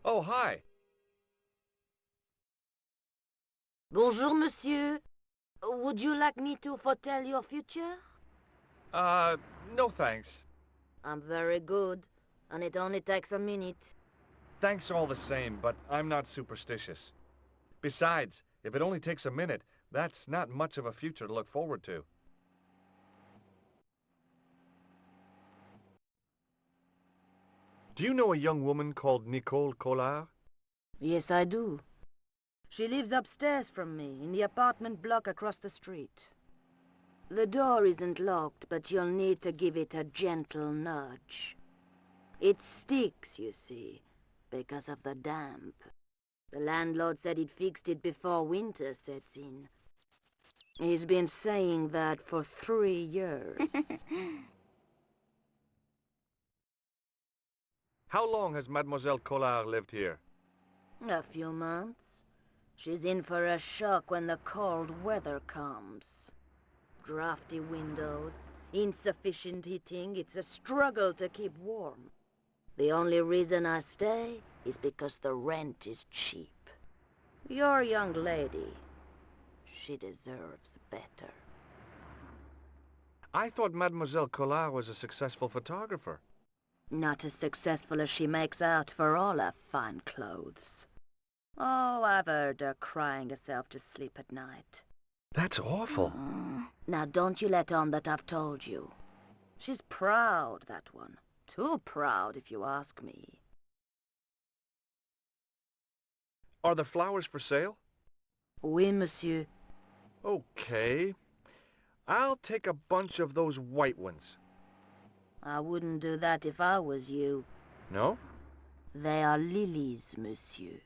Oh, hi. Bonjour, monsieur. Would you like me to foretell your future? No thanks. I'm very good, and it only takes a minute. Thanks all the same, but I'm not superstitious. Besides, if it only takes a minute, that's not much of a future to look forward to. Do you know a young woman called Nicole Collard? Yes, I do. She lives upstairs from me, in the apartment block across the street. The door isn't locked, but you'll need to give it a gentle nudge. It sticks, you see, because of the damp. The landlord said he'd fixed it before winter sets in. He's been saying that for 3 years. How long has Mademoiselle Collard lived here? A few months. She's in for a shock when the cold weather comes. Drafty windows, insufficient heating, it's a struggle to keep warm. The only reason I stay is because the rent is cheap. Your young lady, she deserves better. I thought Mademoiselle Collard was a successful photographer. Not as successful as she makes out for all her fine clothes. Oh, I've heard her crying herself to sleep at night. That's awful. Now don't you let on that I've told you. She's proud, that one. Too proud, if you ask me. Are the flowers for sale? Oui, monsieur. Okay. I'll take a bunch of those white ones. I wouldn't do that if I was you. No? They are lilies, monsieur.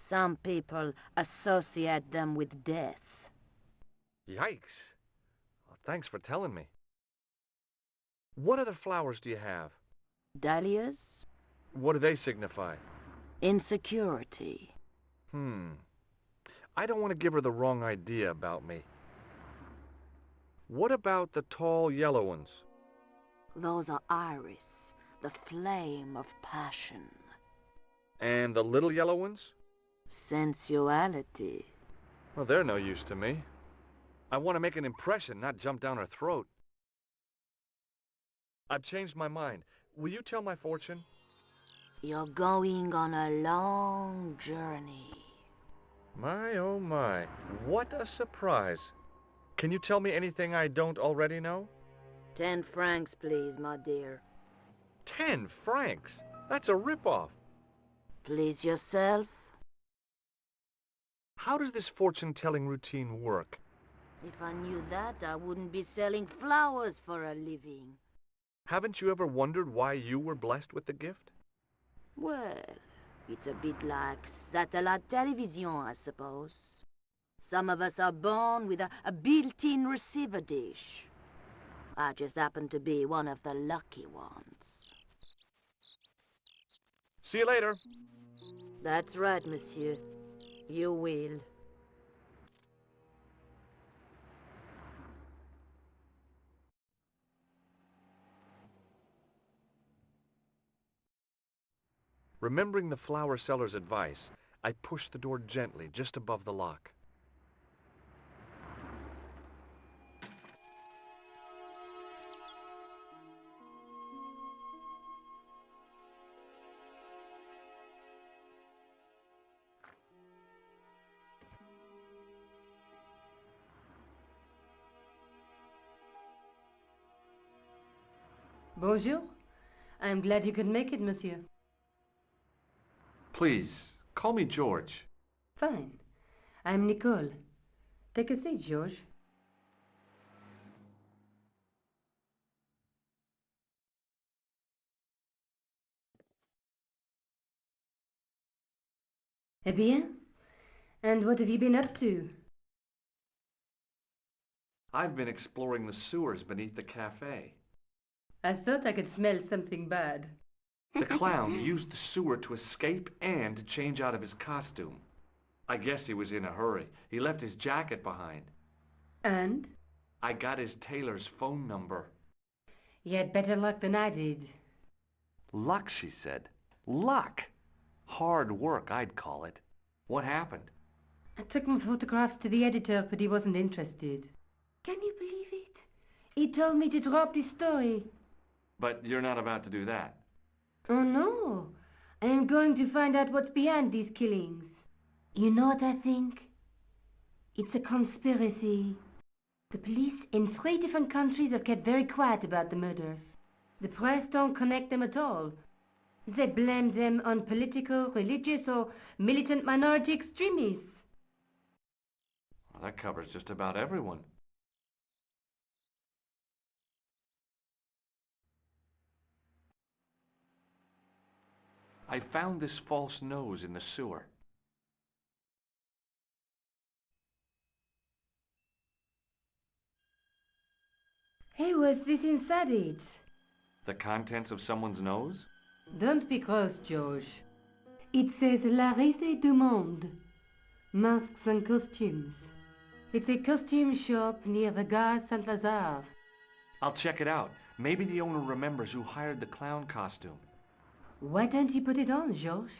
Some people associate them with death. Yikes. Well, thanks for telling me. What other flowers do you have? Dahlias? What do they signify? Insecurity. I don't want to give her the wrong idea about me. What about the tall yellow ones? Those are iris, the flame of passion. And the little yellow ones? Sensuality. Well, they're no use to me. I want to make an impression, not jump down her throat. I've changed my mind. Will you tell my fortune? You're going on a long journey. My, oh my. What a surprise. Can you tell me anything I don't already know? 10 francs, please, my dear. 10 francs? That's a ripoff. Please yourself? How does this fortune-telling routine work? If I knew that, I wouldn't be selling flowers for a living. Haven't you ever wondered why you were blessed with the gift? Well, it's a bit like satellite television, I suppose. Some of us are born with a built-in receiver dish. I just happen to be one of the lucky ones. See you later. That's right, monsieur. You will. Remembering the flower seller's advice, I pushed the door gently just above the lock. Bonjour. I'm glad you could make it, monsieur. Please, call me George. Fine. I'm Nicole. Take a seat, George. Eh bien? And what have you been up to? I've been exploring the sewers beneath the cafe. I thought I could smell something bad. The clown used the sewer to escape and to change out of his costume. I guess he was in a hurry. He left his jacket behind. And? I got his tailor's phone number. You had better luck than I did. Luck, she said. Luck! Hard work, I'd call it. What happened? I took my photographs to the editor, but he wasn't interested. Can you believe it? He told me to drop this story. But you're not about to do that. Oh no, I am going to find out what's behind these killings. You know what I think? It's a conspiracy. The police in 3 different countries have kept very quiet about the murders. The press don't connect them at all. They blame them on political, religious, or militant minority extremists. Well, that covers just about everyone. I found this false nose in the sewer. Hey, what's this inside it? The contents of someone's nose? Don't be gross, George. It says La Risée du Monde. Masks and costumes. It's a costume shop near the Gare Saint-Lazare. I'll check it out. Maybe the owner remembers who hired the clown costume. Why don't you put it on, George?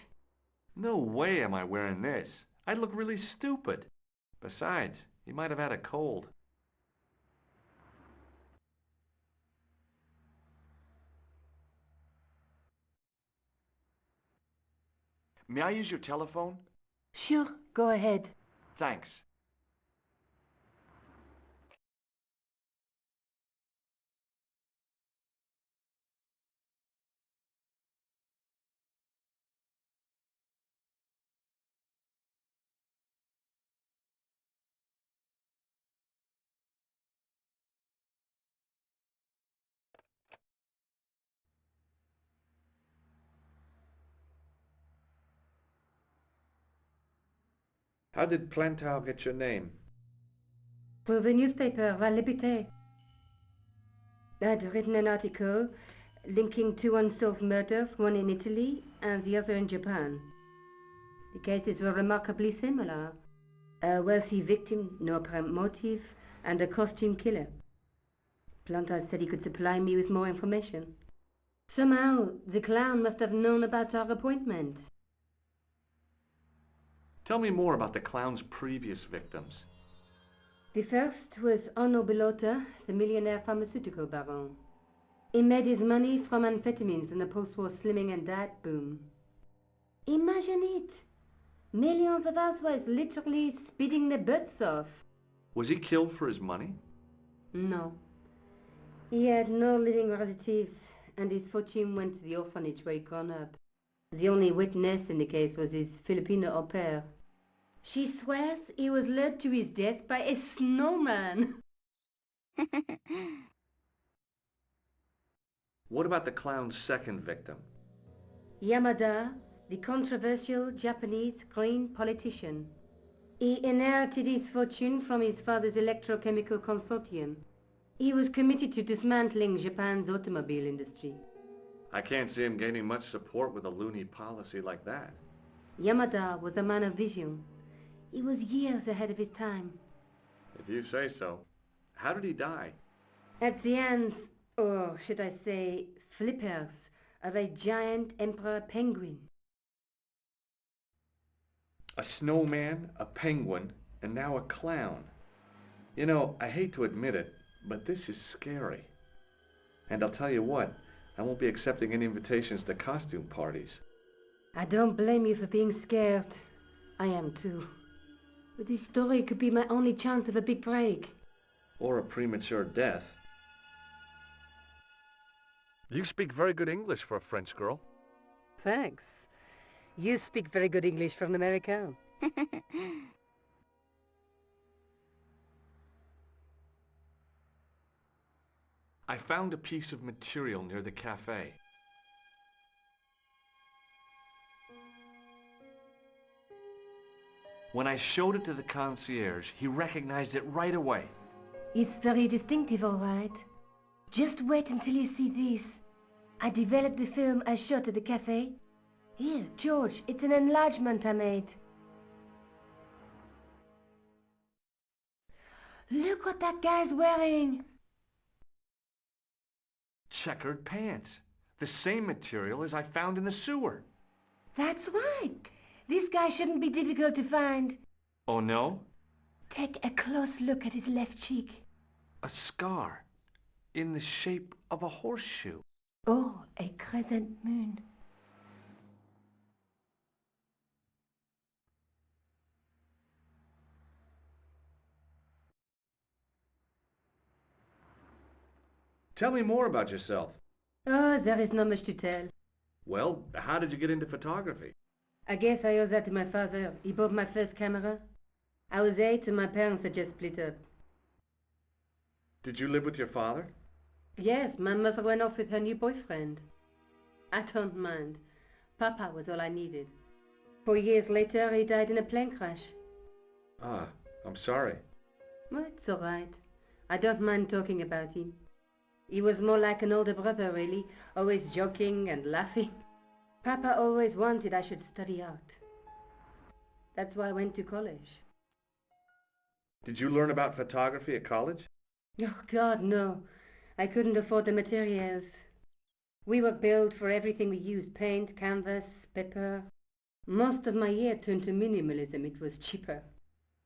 No way am I wearing this. I'd look really stupid. Besides, he might have had a cold. May I use your telephone? Sure, go ahead. Thanks. How did Plantar get your name? For the newspaper, La Liberté. I'd written an article linking 2 unsolved murders, one in Italy and the other in Japan. The cases were remarkably similar. A wealthy victim, no apparent motive, and a costume killer. Plantar said he could supply me with more information. Somehow, the clown must have known about our appointment. Tell me more about the clown's previous victims. The first was Onno Bellotta, the millionaire pharmaceutical baron. He made his money from amphetamines in the post-war slimming and diet boom. Imagine it! Millions of housewives literally speeding their butts off. Was he killed for his money? No. He had no living relatives, and his fortune went to the orphanage where he grew up. The only witness in the case was his Filipino au pair. She swears he was led to his death by a snowman. What about the clown's second victim? Yamada, the controversial Japanese green politician. He inherited his fortune from his father's electrochemical consortium. He was committed to dismantling Japan's automobile industry. I can't see him gaining much support with a loony policy like that. Yamada was a man of vision. He was years ahead of his time. If you say so. How did he die? At the hands, or should I say, flippers, of a giant emperor penguin. A snowman, a penguin, and now a clown. You know, I hate to admit it, but this is scary. And I'll tell you what, I won't be accepting any invitations to costume parties. I don't blame you for being scared. I am too. But this story could be my only chance of a big break. Or a premature death. You speak very good English for a French girl. Thanks. You speak very good English for an American. I found a piece of material near the cafe. When I showed it to the concierge, he recognized it right away. It's very distinctive, all right. Just wait until you see this. I developed the film I shot at the cafe. Here, George, it's an enlargement I made. Look what that guy's wearing. Checkered pants. The same material as I found in the sewer. That's right. This guy shouldn't be difficult to find. Oh, no? Take a close look at his left cheek. A scar. in the shape of a horseshoe. Oh, a crescent moon. Tell me more about yourself. Oh, there is not much to tell. Well, how did you get into photography? I guess I owe that to my father. He bought my first camera. I was 8 and my parents had just split up. Did you live with your father? Yes, my mother went off with her new boyfriend. I don't mind. Papa was all I needed. 4 years later, he died in a plane crash. Ah, I'm sorry. Well, it's all right. I don't mind talking about him. He was more like an older brother, really, always joking and laughing. Papa always wanted I should study art. That's why I went to college. Did you learn about photography at college? Oh, God, no. I couldn't afford the materials. We were billed for everything we used, paint, canvas, paper. Most of my year turned to minimalism. It was cheaper.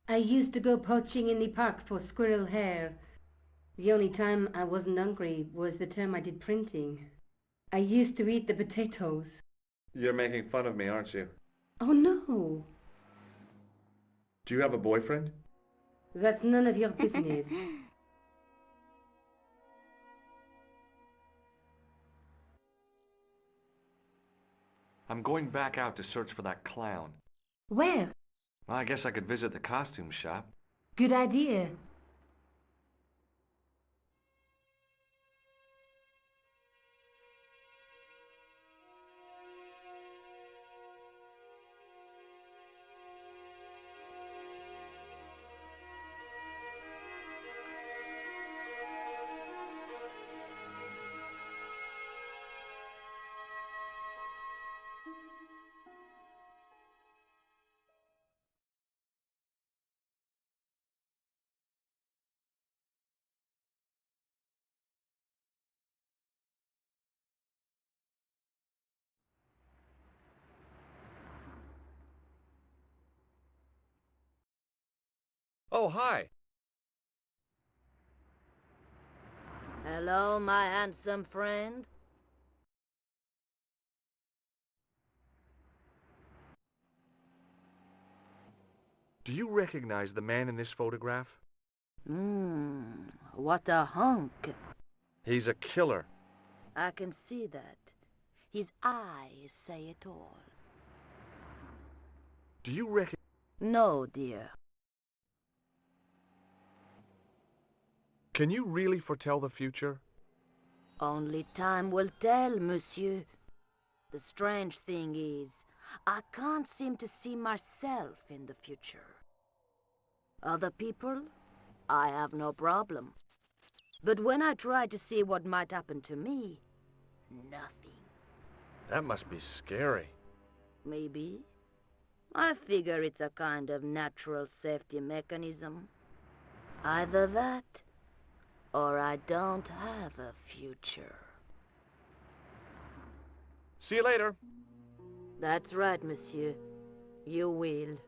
I used to go poaching in the park for squirrel hair. The only time I wasn't hungry was the time I did printing. I used to eat the potatoes. You're making fun of me, aren't you? Oh, no. Do you have a boyfriend? That's none of your business. I'm going back out to search for that clown. Where? Well, I guess I could visit the costume shop. Good idea. Oh, hi. Hello, my handsome friend. Do you recognize the man in this photograph? What a hunk. He's a killer. I can see that. His eyes say it all. Do you reckon... No, dear. Can you really foretell the future? Only time will tell, monsieur. The strange thing is, I can't seem to see myself in the future. Other people, I have no problem. But when I try to see what might happen to me, nothing. That must be scary. Maybe. I figure it's a kind of natural safety mechanism. Either that, or I don't have a future. See you later. That's right, monsieur. You will.